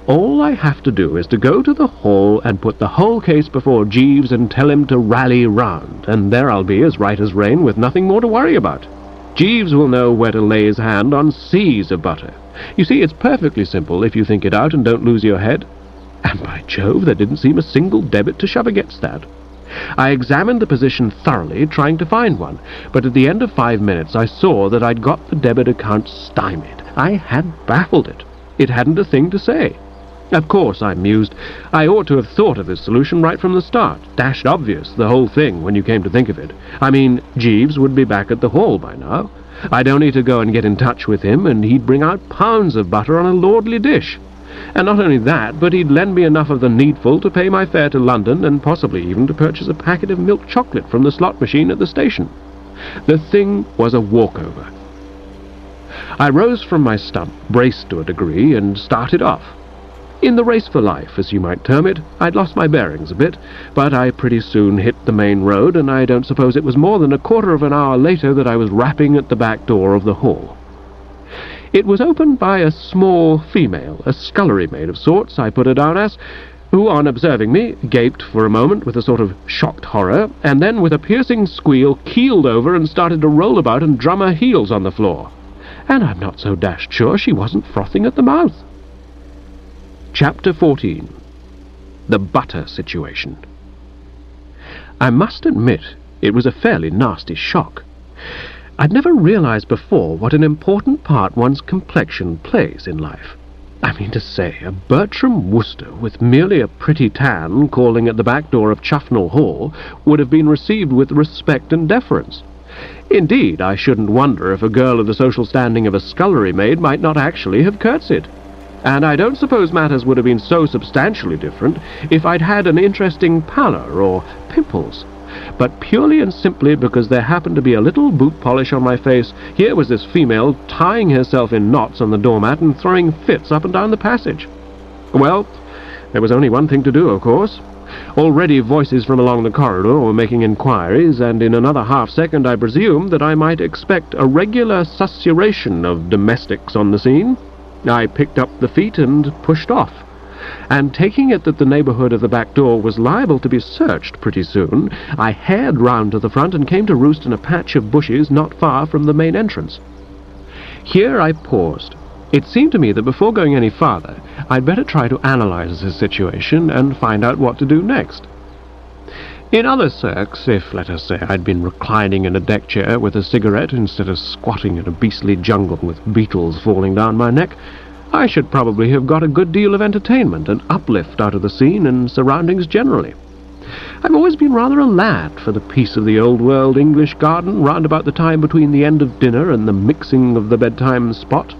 All I have to do is to go to the hall and put the whole case before Jeeves and tell him to rally round, and there I'll be as right as rain with nothing more to worry about. Jeeves will know where to lay his hand on seas of butter. You see, it's perfectly simple if you think it out and don't lose your head. And by Jove, there didn't seem a single debit to shove against that. I examined the position thoroughly, trying to find one, but at the end of 5 minutes I saw that I'd got the debit account stymied. I had baffled it. It hadn't a thing to say. Of course, I mused, I ought to have thought of this solution right from the start. Dashed obvious, the whole thing, when you came to think of it. I mean, Jeeves would be back at the hall by now. I'd only to go and get in touch with him, and he'd bring out pounds of butter on a lordly dish. And not only that, but he'd lend me enough of the needful to pay my fare to London, and possibly even to purchase a packet of milk chocolate from the slot machine at the station. The thing was a walkover. I rose from my stump, braced to a degree, and started off. In the race for life, as you might term it, I'd lost my bearings a bit, but I pretty soon hit the main road, and I don't suppose it was more than a quarter of an hour later that I was rapping at the back door of the hall. It was opened by a small female, a scullery maid of sorts, I put her down as, who, on observing me, gaped for a moment with a sort of shocked horror, and then, with a piercing squeal, keeled over and started to roll about and drum her heels on the floor. And I'm not so dashed sure she wasn't frothing at the mouth. Chapter 14. The Butter Situation. I must admit it was a fairly nasty shock. I'd never realized before what an important part one's complexion plays in life. I mean to say, a Bertram Wooster with merely a pretty tan calling at the back door of Chuffnell Hall would have been received with respect and deference. Indeed, I shouldn't wonder if a girl of the social standing of a scullery maid might not actually have curtsied. And I don't suppose matters would have been so substantially different if I'd had an interesting pallor or pimples. But purely and simply because there happened to be a little boot polish on my face, here was this female tying herself in knots on the doormat and throwing fits up and down the passage. Well, there was only one thing to do, of course. Already voices from along the corridor were making inquiries, and in another half-second I presumed that I might expect a regular susurration of domestics on the scene. I picked up the feet and pushed off, and taking it that the neighbourhood of the back door was liable to be searched pretty soon, I hared round to the front and came to roost in a patch of bushes not far from the main entrance. Here I paused. It seemed to me that before going any farther, I'd better try to analyse the situation and find out what to do next. In other circs, if, let us say, I'd been reclining in a deck chair with a cigarette instead of squatting in a beastly jungle with beetles falling down my neck, I should probably have got a good deal of entertainment and uplift out of the scene and surroundings generally. I've always been rather a lad for the peace of the old-world English garden round about the time between the end of dinner and the mixing of the bedtime spot.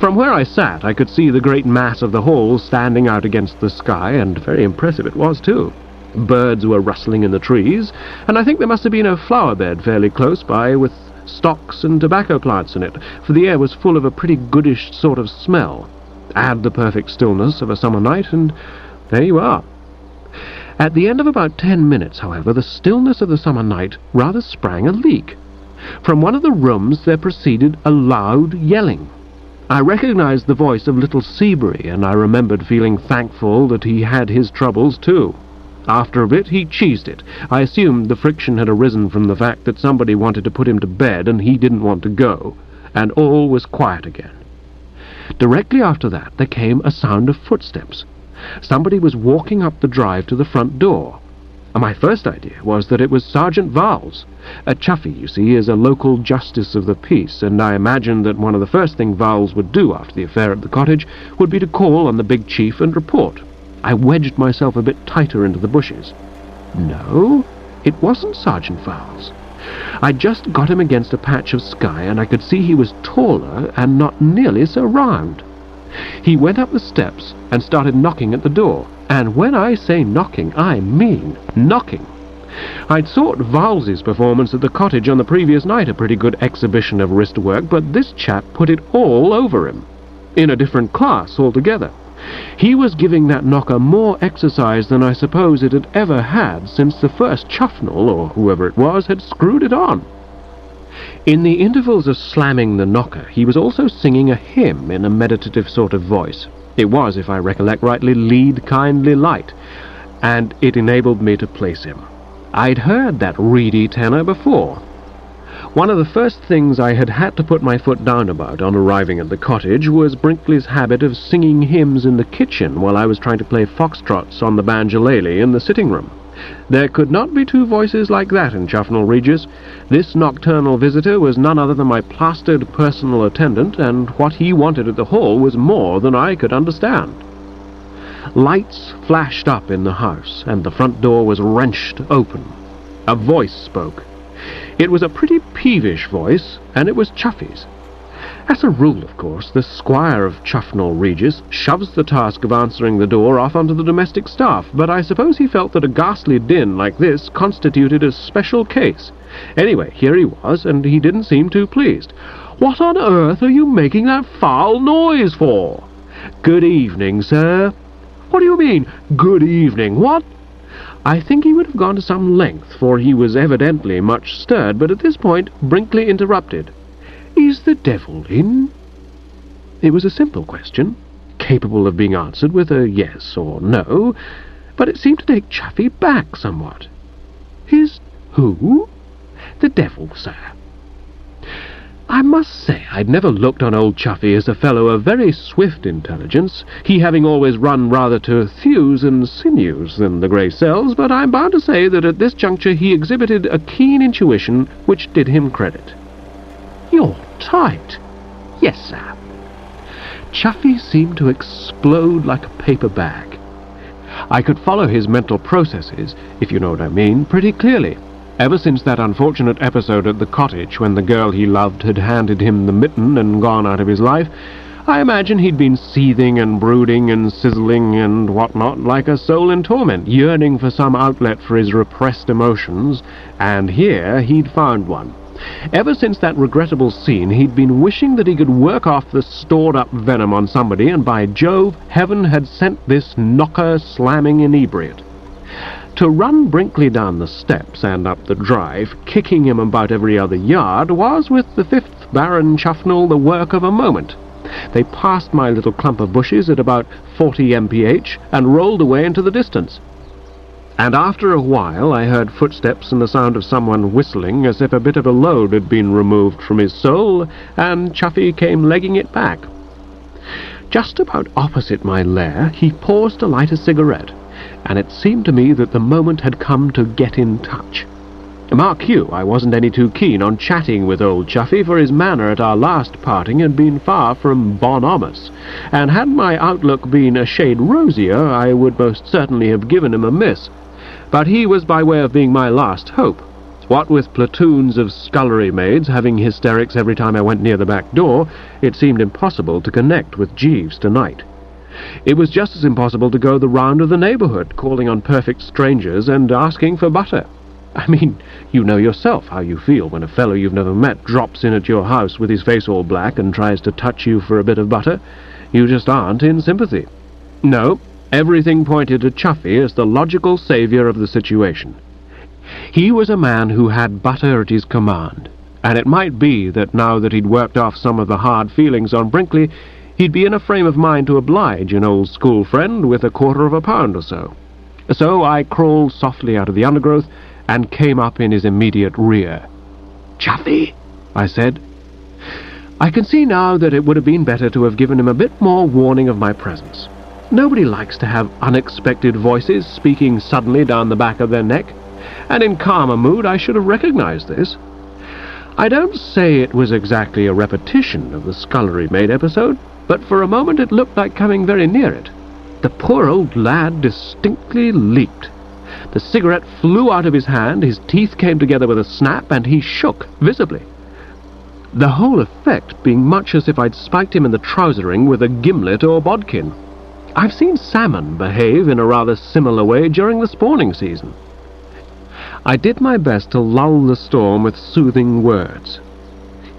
From where I sat, I could see the great mass of the hall standing out against the sky, and very impressive it was, too. Birds were rustling in the trees, and I think there must have been a flower bed fairly close by with stocks and tobacco plants in it, for the air was full of a pretty goodish sort of smell. Add the perfect stillness of a summer night, and there you are. At the end of about 10 minutes, however, the stillness of the summer night rather sprang a leak. From one of the rooms there proceeded a loud yelling. I recognized the voice of little Seabury, and I remembered feeling thankful that he had his troubles too. After a bit he cheesed it. I assumed the friction had arisen from the fact that somebody wanted to put him to bed and he didn't want to go, and all was quiet again. Directly after that there came a sound of footsteps. Somebody was walking up the drive to the front door. My first idea was that it was Sergeant Vowles. A Chuffy, you see, is a local justice of the peace, and I imagined that one of the first things Vowles would do after the affair at the cottage would be to call on the big chief and report. I wedged myself a bit tighter into the bushes. No, it wasn't Sergeant Vowles. I'd just got him against a patch of sky, and I could see he was taller and not nearly so round. He went up the steps and started knocking at the door, and when I say knocking, I mean knocking. I'd thought Vowles's performance at the cottage on the previous night a pretty good exhibition of wrist work, but this chap put it all over him, in a different class altogether. He was giving that knocker more exercise than I suppose it had ever had since the first Chuffnell, or whoever it was, had screwed it on. In the intervals of slamming the knocker, he was also singing a hymn in a meditative sort of voice. It was, if I recollect rightly, Lead Kindly Light, and it enabled me to place him. I'd heard that reedy tenor before. One of the first things I had to put my foot down about on arriving at the cottage was Brinkley's habit of singing hymns in the kitchen while I was trying to play foxtrots on the banjolele in the sitting room. There could not be two voices like that in Chufnell Regis. This nocturnal visitor was none other than my plastered personal attendant, and what he wanted at the Hall was more than I could understand. Lights flashed up in the house, and the front door was wrenched open. A voice spoke. It was a pretty peevish voice, and it was Chuffy's. As a rule, of course, the Squire of Chufnell Regis shoves the task of answering the door off onto the domestic staff, but I suppose he felt that a ghastly din like this constituted a special case. Anyway, here he was, and he didn't seem too pleased. "What on earth are you making that foul noise for?" "Good evening, sir." "What do you mean, good evening? What?" I think he would have gone to some length, for he was evidently much stirred, but at this point Brinkley interrupted. "Is the devil in?" It was a simple question, capable of being answered with a yes or no, but it seemed to take Chuffy back somewhat. "Is who?" "The devil, sir." I must say I'd never looked on old Chuffy as a fellow of very swift intelligence, he having always run rather to thews and sinews than the grey cells, but I'm bound to say that at this juncture he exhibited a keen intuition which did him credit. "You're tight." "Yes, sir." Chuffy seemed to explode like a paper bag. I could follow his mental processes, if you know what I mean, pretty clearly. Ever since that unfortunate episode at the cottage when the girl he loved had handed him the mitten and gone out of his life, I imagine he'd been seething and brooding and sizzling and whatnot like a soul in torment, yearning for some outlet for his repressed emotions, and here he'd found one. Ever since that regrettable scene, he'd been wishing that he could work off the stored-up venom on somebody, and by Jove, heaven had sent this knocker-slamming inebriate. To run Brinkley down the steps and up the drive, kicking him about every other yard, was, with the 5th Baron Chufnell, the work of a moment. They passed my little clump of bushes at about 40 mph and rolled away into the distance. And after a while I heard footsteps and the sound of someone whistling as if a bit of a load had been removed from his soul, and Chuffy came legging it back. Just about opposite my lair he paused to light a cigarette, and it seemed to me that the moment had come to get in touch. Mark you, I wasn't any too keen on chatting with old Chuffy, for his manner at our last parting had been far from bonhomous, and had my outlook been a shade rosier, I would most certainly have given him a miss. But he was by way of being my last hope. What with platoons of scullery maids having hysterics every time I went near the back door, it seemed impossible to connect with Jeeves tonight. It was just as impossible to go the round of the neighbourhood, calling on perfect strangers and asking for butter. I mean, you know yourself how you feel when a fellow you've never met drops in at your house with his face all black and tries to touch you for a bit of butter. You just aren't in sympathy. No, everything pointed to Chuffy as the logical saviour of the situation. He was a man who had butter at his command, and it might be that now that he'd worked off some of the hard feelings on Brinkley, he'd be in a frame of mind to oblige an old school friend with £1/4 or so. So I crawled softly out of the undergrowth and came up in his immediate rear. "Chuffy," I said. I can see now that it would have been better to have given him a bit more warning of my presence. Nobody likes to have unexpected voices speaking suddenly down the back of their neck, and in calmer mood I should have recognized this. I don't say it was exactly a repetition of the scullery maid episode, but for a moment it looked like coming very near it. The poor old lad distinctly leaped. The cigarette flew out of his hand, his teeth came together with a snap, and he shook visibly. The whole effect being much as if I'd spiked him in the trousering with a gimlet or bodkin. I've seen salmon behave in a rather similar way during the spawning season. I did my best to lull the storm with soothing words.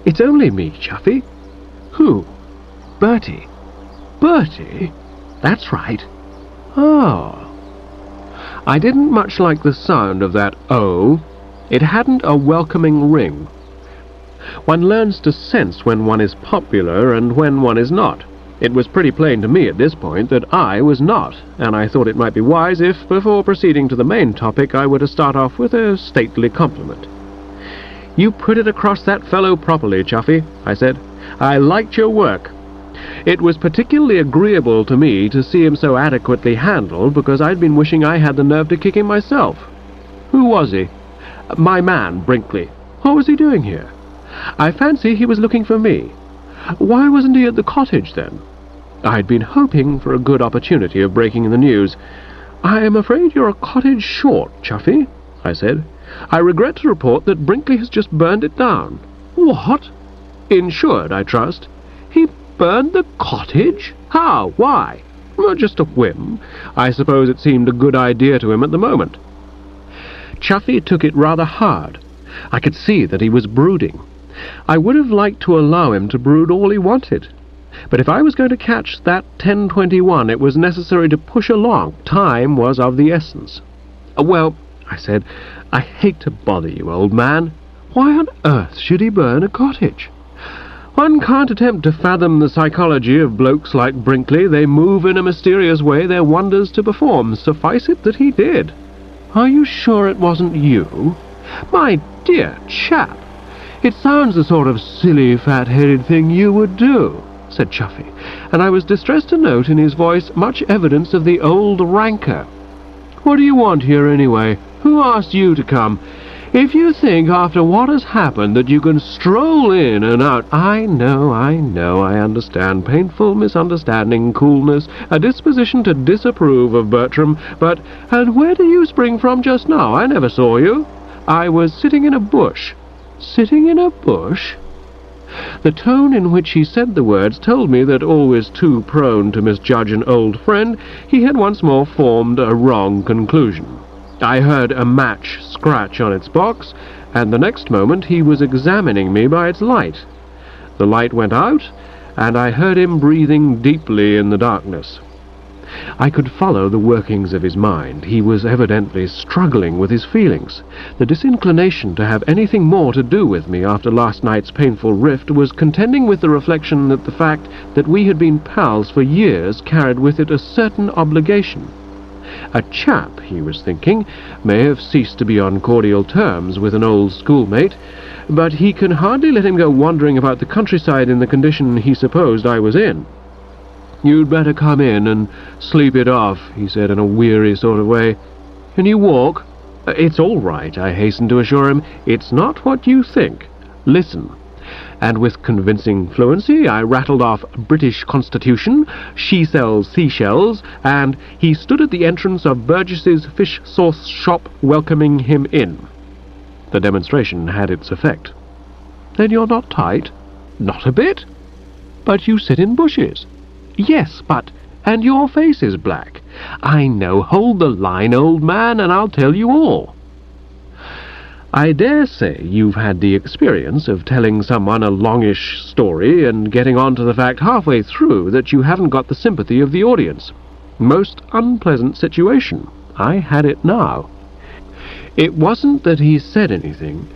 "It's only me, Chuffy." "Who?" "Bertie." "Bertie?" "That's right." "Oh." I didn't much like the sound of that "oh." It hadn't a welcoming ring. One learns to sense when one is popular and when one is not. It was pretty plain to me at this point that I was not, and I thought it might be wise if, before proceeding to the main topic, I were to start off with a stately compliment. "You put it across that fellow properly, Chuffy," I said. "I liked your work. It was particularly agreeable to me to see him so adequately handled, because I'd been wishing I had the nerve to kick him myself." "Who was he?" "My man, Brinkley." "What was he doing here?" "I fancy he was looking for me." "Why wasn't he at the cottage, then?" I'd been hoping for a good opportunity of breaking the news. "I am afraid you're a cottage short, Chuffy," I said. "I regret to report that Brinkley has just burned it down." "What?" "Insured, I trust." "He burned the cottage? How? Why?" "Well, just a whim. I suppose it seemed a good idea to him at the moment." Chuffy took it rather hard. I could see that he was brooding. I would have liked to allow him to brood all he wanted. But if I was going to catch that 10:21, it was necessary to push along. Time was of the essence. "Well," I said, "I hate to bother you, old man. Why on earth should he burn a cottage? One can't attempt to fathom the psychology of blokes like Brinkley. They move in a mysterious way, their wonders to perform. Suffice it that he did." "Are you sure it wasn't you?" "My dear chap, it sounds the sort of silly, fat-headed thing you would do," said Chuffy, and I was distressed to note in his voice much evidence of the old rancour. "What do you want here, anyway? Who asked you to come? If you think, after what has happened, that you can stroll in and out—" I know, I understand. Painful misunderstanding, coolness, a disposition to disapprove of Bertram, but— "And where do you spring from just now? I never saw you." "I was sitting in a bush." "Sitting in a bush?" The tone in which he said the words told me that, always too prone to misjudge an old friend, he had once more formed a wrong conclusion. I heard a match scratch on its box, and the next moment he was examining me by its light. The light went out, and I heard him breathing deeply in the darkness. I could follow the workings of his mind. He was evidently struggling with his feelings. The disinclination to have anything more to do with me after last night's painful rift was contending with the reflection that the fact that we had been pals for years carried with it a certain obligation. A chap, he was thinking, may have ceased to be on cordial terms with an old schoolmate, but he can hardly let him go wandering about the countryside in the condition he supposed I was in. "You'd better come in and sleep it off," he said in a weary sort of way. "Can you walk?" "It's all right," I hastened to assure him. "It's not what you think. Listen." And with convincing fluency I rattled off British Constitution, she sells seashells, and he stood at the entrance of Burgess's fish sauce shop welcoming him in. The demonstration had its effect. "Then you're not tight?" "Not a bit." "But you sit in bushes." "Yes, but— and your face is black." "I know. Hold the line, old man, and I'll tell you all." I dare say you've had the experience of telling someone a longish story and getting on to the fact halfway through that you haven't got the sympathy of the audience. Most unpleasant situation. I had it now. It wasn't that he said anything,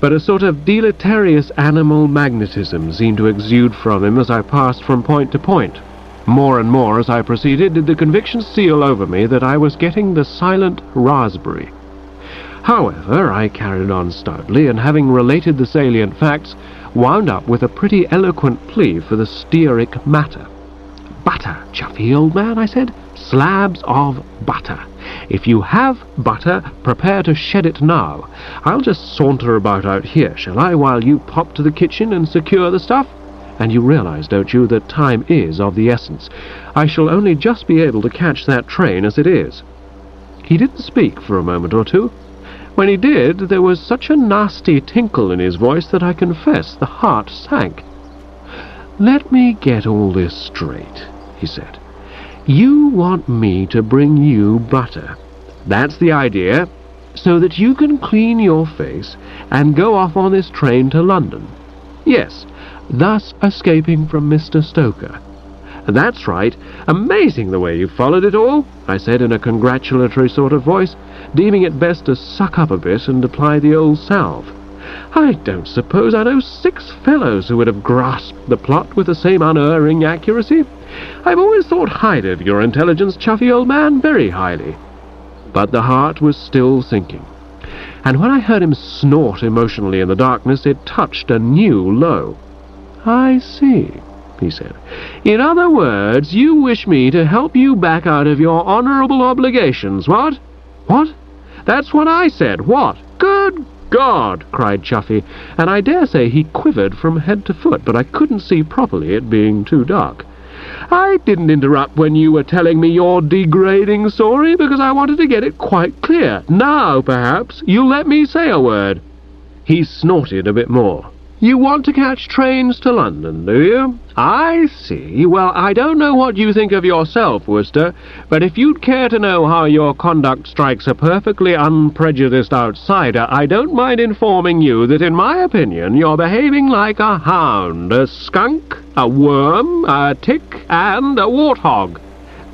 but a sort of deleterious animal magnetism seemed to exude from him as I passed from point to point. More and more as I proceeded did the conviction steal over me that I was getting the silent raspberry. However, I carried on stoutly, and having related the salient facts, wound up with a pretty eloquent plea for the stearic matter. "Butter, Chuffy, old man," I said. "Slabs of butter. If you have butter, prepare to shed it now. I'll just saunter about out here, shall I, while you pop to the kitchen and secure the stuff? And you realize, don't you, that time is of the essence. I shall only just be able to catch that train as it is." He didn't speak for a moment or two. When he did, there was such a nasty tinkle in his voice that I confess the heart sank. "Let me get all this straight," he said. "You want me to bring you butter. That's the idea, so that you can clean your face and go off on this train to London. Yes, thus escaping from Mr. Stoker." "That's right. Amazing the way you followed it all," I said in a congratulatory sort of voice, deeming it best to suck up a bit and apply the old salve. "I don't suppose I know 6 fellows who would have grasped the plot with the same unerring accuracy. I've always thought highly of your intelligence, Chuffy, old man, very highly." But the heart was still sinking. and when I heard him snort emotionally in the darkness, it touched a new low. "I see," he said. "In other words, you wish me to help you back out of your honourable obligations, what?" "What?" "That's what I said, what?" "Good God!" cried Chuffy, and I dare say he quivered from head to foot, but I couldn't see properly, it being too dark. "I didn't interrupt when you were telling me your degrading story, because I wanted to get it quite clear. Now, perhaps, you'll let me say a word." He snorted a bit more. "You want to catch trains to London, do you? I see. Well, I don't know what you think of yourself, Wooster, but if you'd care to know how your conduct strikes a perfectly unprejudiced outsider, I don't mind informing you that, in my opinion, you're behaving like a hound, a skunk, a worm, a tick, and a warthog.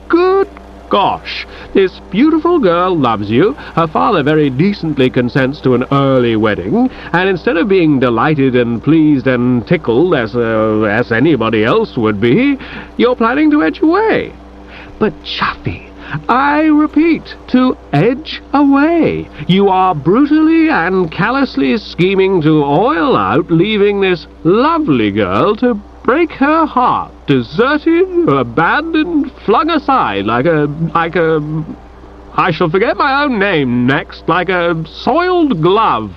Good gosh, this beautiful girl loves you, her father very decently consents to an early wedding, and instead of being delighted and pleased and tickled as anybody else would be, you're planning to edge away. But Chuffy, I repeat, to edge away. You are brutally and callously scheming to oil out, leaving this lovely girl to break her heart, deserted, abandoned, flung aside like a... I shall forget my own name next, like a soiled glove.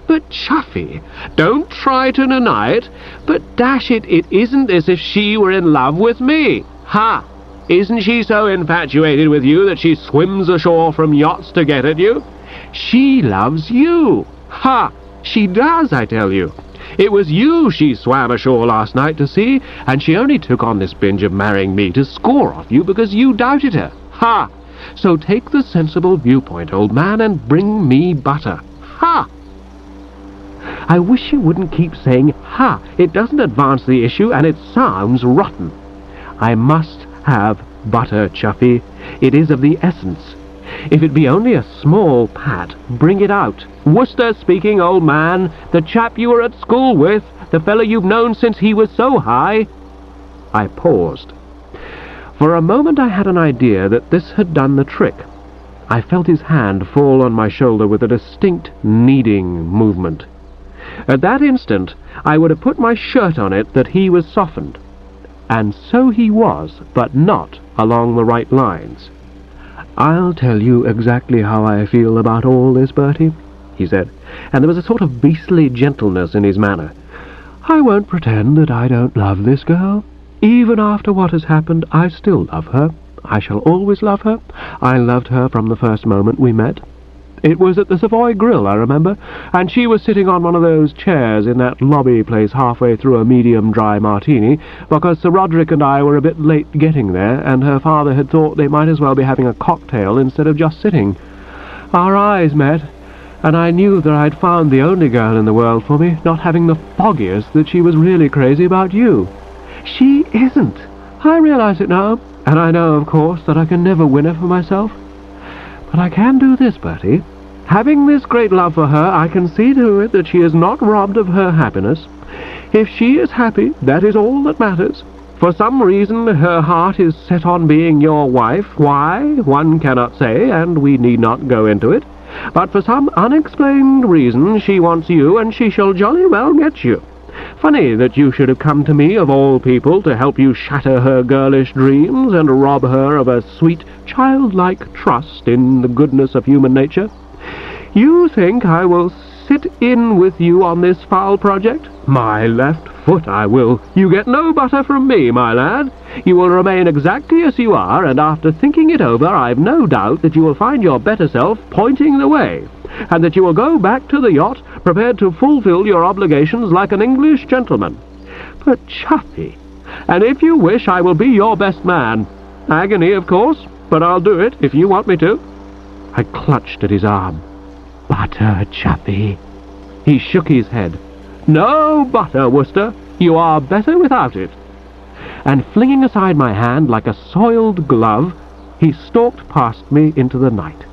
But Chuffy, don't try to deny it, but dash it, it isn't as if she were in love with me. Ha! Isn't she so infatuated with you that she swims ashore from yachts to get at you? She loves you. Ha! She does, I tell you. It was you she swam ashore last night to see, and she only took on this binge of marrying me to score off you because you doubted her. Ha! So take the sensible viewpoint, old man, and bring me butter. Ha! I wish you wouldn't keep saying ha. It doesn't advance the issue, and it sounds rotten. I must have butter, Chuffy. It is of the essence. If it be only a small pat, bring it out. Wooster speaking, old man. The chap you were at school with. The fellow you've known since he was so high. I paused. For a moment I had an idea that this had done the trick. I felt his hand fall on my shoulder with a distinct kneading movement. At that instant I would have put my shirt on it that he was softened. And so he was, but not along the right lines. "I'll tell you exactly how I feel about all this, Bertie," he said, and there was a sort of beastly gentleness in his manner. "I won't pretend that I don't love this girl. Even after what has happened, I still love her. I shall always love her. I loved her from the first moment we met. It was at the Savoy Grill, I remember, and she was sitting on one of those chairs in that lobby place halfway through a medium-dry martini, because Sir Roderick and I were a bit late getting there, and her father had thought they might as well be having a cocktail instead of just sitting. Our eyes met, and I knew that I'd found the only girl in the world for me, not having the foggiest that she was really crazy about you. She isn't. I realize it now, and I know, of course, that I can never win her for myself. But I can do this, Bertie. Having this great love for her, I can see to it that she is not robbed of her happiness. If she is happy, that is all that matters. For some reason her heart is set on being your wife. Why, one cannot say, and we need not go into it. But for some unexplained reason she wants you, and she shall jolly well get you. Funny that you should have come to me, of all people, to help you shatter her girlish dreams and rob her of a sweet, childlike trust in the goodness of human nature. You think I will sit in with you on this foul project? My left foot I will. You get no butter from me, my lad. You will remain exactly as you are, and after thinking it over, I've no doubt that you will find your better self pointing the way, and that you will go back to the yacht, prepared to fulfill your obligations like an English gentleman. But Chuffy, and if you wish, I will be your best man. Agony, of course, but I'll do it if you want me to." I clutched at his arm. "Butter, Chuffy." He shook his head. "No butter, Wooster. You are better without it." And flinging aside my hand like a soiled glove, he stalked past me into the night.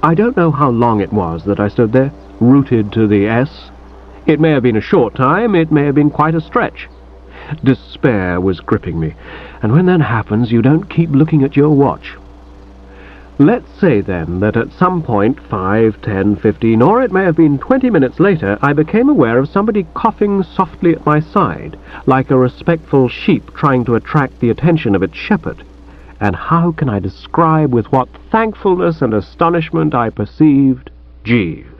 I don't know how long it was that I stood there, rooted to the S. It may have been a short time, it may have been quite a stretch. Despair was gripping me, and when that happens you don't keep looking at your watch. Let's say, then, that at some point, 5, 10, 15, or it may have been 20 minutes later, I became aware of somebody coughing softly at my side, like a respectful sheep trying to attract the attention of its shepherd. And how can I describe with what thankfulness and astonishment I perceived Jeeves?